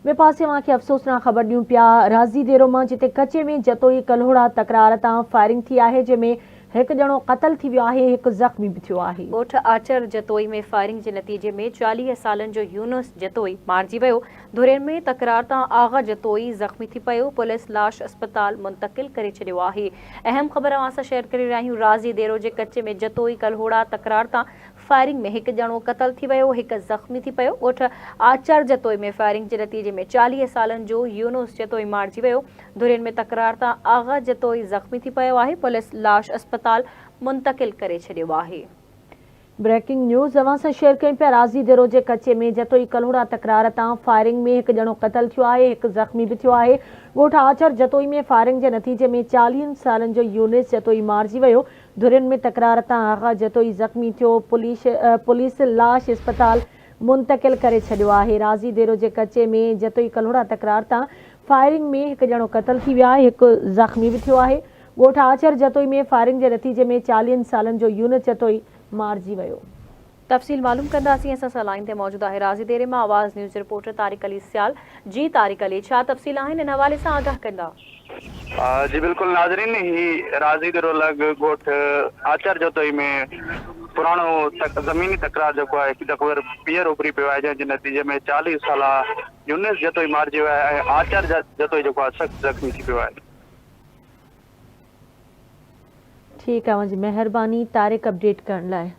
ॿिए पासे खे अफ़सोसनाक ख़बर ॾियूं पिया राज़ी देरो मां जिते कचे में जतोई कल्होड़ा तकरार तां फायरिंग थी आहे जंहिंमें हिकु ॼणो क़तल थी वियो आहे, हिकु ज़ख़्मी भी थियो आहे। ॻोठ आचर जतोई में फायरिंग जे नतीजे में 40 सालनि जो यूनुस जतोई मारिजी वियो। धुरियन में तकरार तां आगा जतोई ज़ख़्मी थी पियो। पुलिस लाश अस्पताल मुंतकिल करे छॾियो आहे। अहम ख़बर अवां सां शेयर करे रहिया आहियूं। राज़ी देरो जे कचे में जतोई कल्होड़ा तकरार तां फायरिंग में हिकु ॼणो क़तल थी वियो, हिकु ज़ख़्मी थी पियो। ॻोठ आचर जतोई में फायरिंग जे नतीजे में 40 सालनि जो यूनुस जतोई मारिजी वियो। धुरियन में तकरार तां आगा जतोई ज़ख़्मी थी पियो आहे। पुलिस लाश अस्पताल मुंतकिल करे छॾियो आहे। ब्रेकिंग न्यूज़ अवां सां शेयर कयूं पिया। राज़ी देरो जे कचे में जतोई कल्होड़ा तकरार तां फायरिंग में हिकु ॼणो क़तल थियो आहे, हिकु ज़ख़्मी भी थियो आहे। ॻोठ आचर जतोई में फायरिंग जे नतीजे में 40 सालनि जो यूनुस जतोई मारिजी वियो। धुरियन में तकरार तां आगा जतोई ज़ख़्मी थियो। पुलिस लाश अस्पताल मुंतकिल करे छॾियो आहे। राज़ी देरो जे कचे में जतोई कल्होड़ा तकरार तां फायरिंग में हिकु ॼणो क़तल थी वियो आहे, हिकु ज़ख़्मी भी थियो आहे। ॻोठ आचर जतोई में फायरिंग जे नतीजे में 40 सालनि जो यूनुस जतोई मारिजी वियो। तफ़सील मालूम कंदासीं। असां सां लाइन ते मौजूद आहे राज़ी देरे मां आवाज़ न्यूज़ रिपोर्टर तारिक अली सियाल। जी तारिक अली, छा तफ़सील आहिनि, इन हवाले सां आगाह कंदा? जी बिल्कुल नाज़रीन, ही राज़ी देरो लग ॻोठ आचर जतोई में पुराणो ज़मीनी तकरार जो है हिकु दफ़ो पीअर उभरी पियो आहे, जंहिंजे नतीजे में 40 साल यूनुस जतोई मारिजी वियो आहे ऐं आचर जतोई जो है सख़्त ज़ख़्मी थी पियो आहे। ठीक है, मुंहिंजी मेहरबानी तारिक अपडेट करण लाइ।